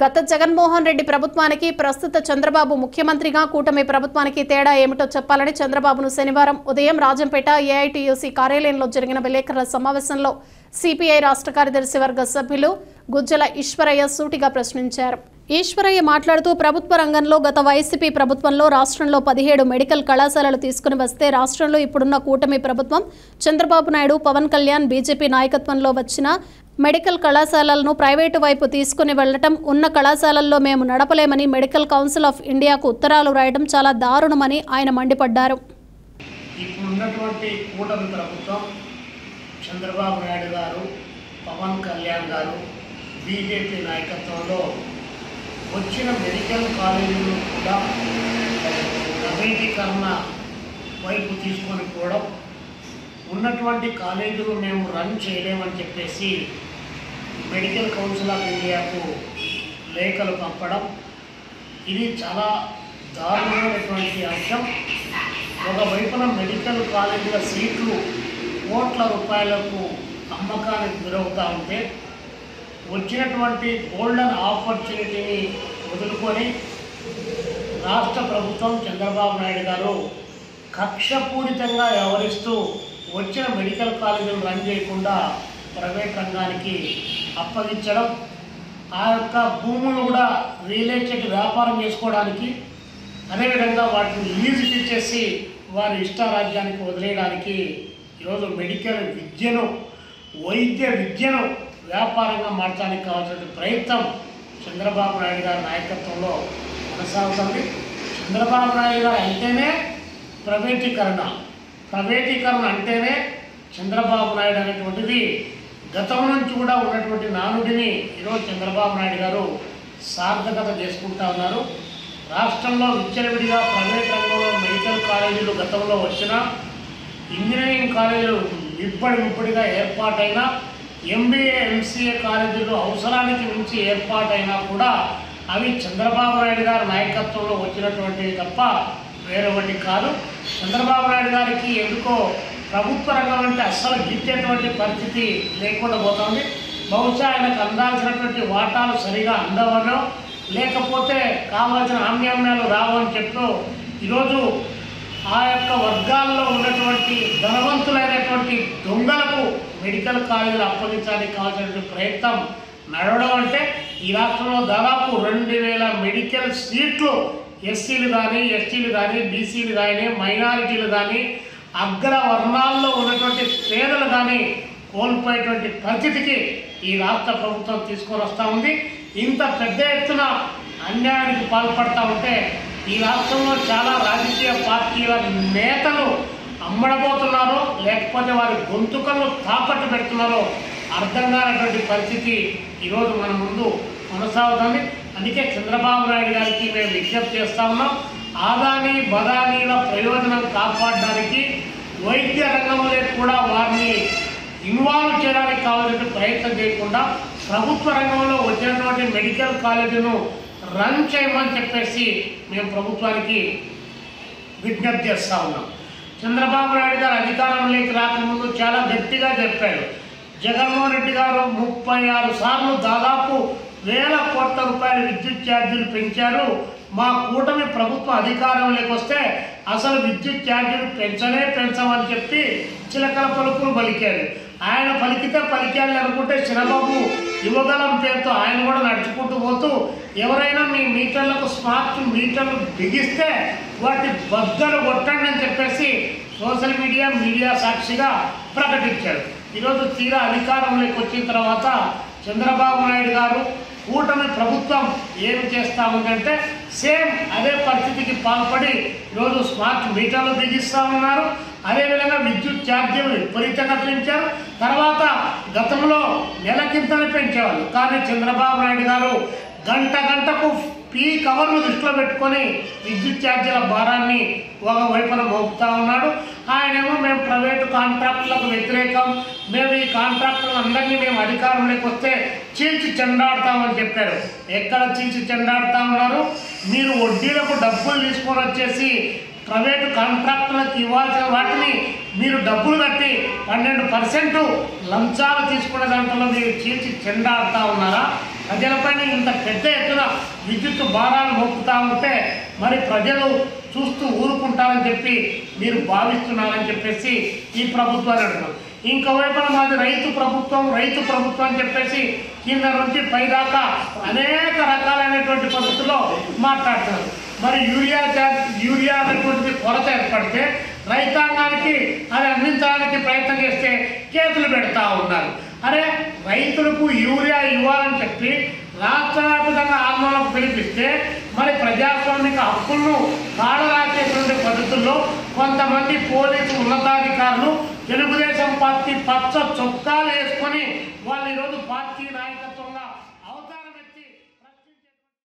గత జగన్మోహన్ రెడ్డి ప్రభుత్వానికి ప్రస్తుత చంద్రబాబు ముఖ్యమంత్రిగా కూటమి ప్రభుత్వానికి తేడా ఏమిటో చెప్పాలని చంద్రబాబును శనివారం ఉదయం రాజంపేట ఏఐటీయూసీ కార్యాలయంలో జరిగిన విలేకరుల సమావేశంలో సిపిఐ రాష్ట్ర కార్యదర్శి వర్గ సభ్యులు గుజ్జల ఈశ్వరయ్య సూటిగా ప్రశ్నించారు. ఈశ్వరయ్య మాట్లాడుతూ ప్రభుత్వ రంగంలో గత వైసీపీ ప్రభుత్వంలో రాష్ట్రంలో 17 మెడికల్ కళాశాలలు తీసుకుని వస్తే రాష్ట్రంలో ఇప్పుడున్న కూటమి ప్రభుత్వం చంద్రబాబు నాయుడు, పవన్ కళ్యాణ్, బీజేపీ నాయకత్వంలో వచ్చిన మెడికల్ కళాశాలలను ప్రైవేటు వైపు తీసుకుని వెళ్లటం, ఉన్న కళాశాలల్లో మేము నడపలేమని మెడికల్ కౌన్సిల్ ఆఫ్ ఇండియాకు ఉత్తరాలు రాయడం చాలా దారుణమని ఆయన మండిపడ్డారు. ఇప్పుడున్నటువంటి కూటమి ప్రభుత్వం చంద్రబాబు నాయుడు గారు, పవన్ కళ్యాణ్ గారు, బీజేపీ నాయకత్వంలో వచ్చిన మెడికల్ కాలేజీలు కూడా ప్రైవేటీకరణ వైపు తీసుకొని పోవడం, ఉన్నటువంటి కాలేజీలు మేము రన్ చేయలేమని చెప్పేసి మెడికల్ కౌన్సిల్ ఆఫ్ ఇండియాకు లేఖలు పంపడం, ఇది చాలా దారుణమైనటువంటి అంశం. ఒకవైపున మెడికల్ కాలేజీల సీట్లు కోట్ల రూపాయలకు అమ్మకానికి గురవుతూ ఉంటే వచ్చినటువంటి గోల్డెన్ ఆపర్చునిటీని వదులుకొని రాష్ట్ర ప్రభుత్వం చంద్రబాబు నాయుడు గారు కక్షపూరితంగా వ్యవహరిస్తూ వచ్చిన మెడికల్ కాలేజీలు రన్ చేయకుండా ప్రైవేట్ రంగానికి అప్పగించడం, ఆ యొక్క భూములు కూడా రియల్ ఎస్టేట్ వ్యాపారం చేసుకోవడానికి, అదేవిధంగా వాటిని లీజుకి ఇచ్చేసి వారి ఇష్టారాజ్యానికి వదిలేయడానికి ఈరోజు మెడికల్ విద్యను, వైద్య విద్యను వ్యాపారంగా మార్చడానికి కావాల్సిన ప్రయత్నం చంద్రబాబు నాయుడు గారి నాయకత్వంలో కొనసాగుతుంది. చంద్రబాబు నాయుడు గారు అంటేనే ప్రైవేటీకరణ అంటేనే చంద్రబాబు నాయుడు అనేటువంటిది గతం నుంచి కూడా ఉన్నటువంటి నానుడిని ఈరోజు చంద్రబాబు నాయుడు గారు సార్థకత చేసుకుంటా ఉన్నారు. రాష్ట్రంలో విచ్చలవిడిగా ప్రైవేట్ రంగంలో మెడికల్ కాలేజీలు గతంలో వచ్చినా, ఇంజనీరింగ్ కాలేజీలు ఇప్పటికిప్పటిగా ఏర్పాటైనా, ఎంబీఏ ఎంసీఏ కాలేజీలు అవసరానికి మించి ఏర్పాటైనా కూడా అవి చంద్రబాబు నాయుడు గారి నాయకత్వంలో వచ్చినటువంటివి తప్ప వేరొకటి కాదు. చంద్రబాబు నాయుడు గారికి ఎందుకో ప్రభుత్వ రంగం అంటే అస్సలు గిట్టేటువంటి పరిస్థితి లేకుండా పోతుంది. బహుశా ఆయనకు అందాల్సినటువంటి వాటాలు సరిగా అందవనో, లేకపోతే కావాల్సిన ఆమ్యామ్యాలు రావని చెప్తూ ఈరోజు ఆ యొక్క వర్గాల్లో ఉన్నటువంటి ధనవంతులైనటువంటి దొంగలకు మెడికల్ కాలేజీలు అప్పగించడానికి కావాల్సినటువంటి ప్రయత్నం నడవడం అంటే, ఈ రాష్ట్రంలో దాదాపు 2000 మెడికల్ సీట్లు ఎస్సీలు కానీ, ఎస్టీలు కానీ, బీసీలు కానీ, మైనారిటీలు కానీ, అగ్రవర్ణాల్లో ఉన్నటువంటి పేదలు కానీ కోల్పోయేటువంటి పరిస్థితికి ఈ రాష్ట్ర ప్రభుత్వం తీసుకొని వస్తూ ఉంది. ఇంత పెద్ద ఎత్తున అన్యాయానికి పాల్పడతా ఉంటే ఈ రాష్ట్రంలో చాలా రాజకీయ పార్టీల నేతలు అమ్మడబోతున్నారో, లేకపోతే వారి గొంతుకలను తాకట్టు పెడుతున్నారో అర్థం కానటువంటి పరిస్థితి ఈరోజు మన ముందు కొనసాగుతుంది. అందుకే చంద్రబాబు నాయుడు గారికి మేము విజ్ఞప్తి చేస్తూ ఉన్నాం. ఆదాని బదానీల ప్రయోజనం కాపాడడానికి వైద్య రంగంలో కూడా వారిని ఇన్వాల్వ్ చేయడానికి కావాల్సిన ప్రయత్నం చేయకుండా ప్రభుత్వ రంగంలో వచ్చినటువంటి మెడికల్ కాలేజీను రన్ చేయమని చెప్పేసి మేము ప్రభుత్వానికి విజ్ఞప్తి చేస్తూ ఉన్నాం. చంద్రబాబు నాయుడు గారు అధికారంలోకి రాకముందు చాలా గట్టిగా చెప్పాడు. జగన్మోహన్ రెడ్డి గారు 36 సార్లు దాదాపు 1000 కోట్ల రూపాయల విద్యుత్ ఛార్జీలు పెంచారు. మా కూటమి ప్రభుత్వం అధికారంలోకి వస్తే అసలు విద్యుత్ ఛార్జీలు పెంచమని చెప్పి చిలకల పలుకులు పలికారు. ఆయన పలికితే పలికాలి అనుకుంటే చిన్నబాబు యువగలం పేరుతో ఆయన కూడా నడుచుకుంటూ పోతూ ఎవరైనా మీ మీటర్లకు స్మార్ట్ మీటర్లు బిగిస్తే వాటి బద్దలు కొట్టండి అని చెప్పేసి సోషల్ మీడియా సాక్షిగా ప్రకటించారు. ఈరోజు తీరా అధికారంలోకి వచ్చిన తర్వాత చంద్రబాబు నాయుడు గారు కూటమి ప్రభుత్వం ఏమి చేస్తూ ఉందంటే సేమ్ అదే పరిస్థితికి పాల్పడి ఈరోజు స్మార్ట్ మీటర్లు బిగిస్తూ ఉన్నారు. అదేవిధంగా విద్యుత్ ఛార్జీలు విపరీతంగా పెంచారు. తర్వాత గతంలో నెలకింతనే పెంచేవాళ్ళు, కానీ చంద్రబాబు నాయుడు గారు గంటకు పీక్ అవర్ను దృష్టిలో పెట్టుకొని విద్యుత్ ఛార్జీల భారాన్ని ఒకవైపున మోపుతా ఉన్నాడు. ఆయనేమో మేము ప్రైవేటు కాంట్రాక్టులకు వ్యతిరేకం, మేము ఈ కాంట్రాక్టులు అందరినీ మేము అధికారంలోకి వస్తే చీల్చి చెండాడుతామని చెప్పారు. ఎక్కడ చీల్చి చెండాడుతూ ఉన్నారు? మీరు వడ్డీలకు డబ్బులు తీసుకొని వచ్చేసి ప్రైవేటు కాంట్రాక్టులకు ఇవ్వాల్సిన వాటిని మీరు డబ్బులు కట్టి 12% లంచాలు తీసుకునే దాంట్లో మీరు చీల్చి చెండాడుతూ ఉన్నారా? ప్రజలపైన ఇంత పెద్ద ఎత్తున విద్యుత్ భారాలు మోపుతా ఉంటే మరి ప్రజలు చూస్తూ ఊరుకుంటారని చెప్పి మీరు భావిస్తున్నారని చెప్పేసి ఈ ప్రభుత్వాన్ని అంటున్నారు. ఇంకోవైపున మాది రైతు ప్రభుత్వం అని చెప్పేసి కింద నుంచి పైదాకా అనేక రకాలైనటువంటి పద్ధతుల్లో మాట్లాడుతున్నారు. మరి యూరియా అనేటువంటిది కొరత ఏర్పడితే రైతాంగానికి అది అందించడానికి ప్రయత్నం చేస్తే చేతులు పెడతా ఉన్నారు. అరే రైతులకు యూరియా ఇవ్వాలని చెప్పి రాష్ట్ర వ్యాప్తంగా ఆందోళనకు పిలిపిస్తే మరి ప్రజాస్వామిక హక్కులను కాడరాసేటువంటి పద్ధతుల్లో కొంతమంది పోలీసు ఉన్నతాధికారులు తెలుగుదేశం పార్టీ పచ్చ చొక్కాలు వేసుకొని వాళ్ళు ఈరోజు పార్టీ నాయకత్వం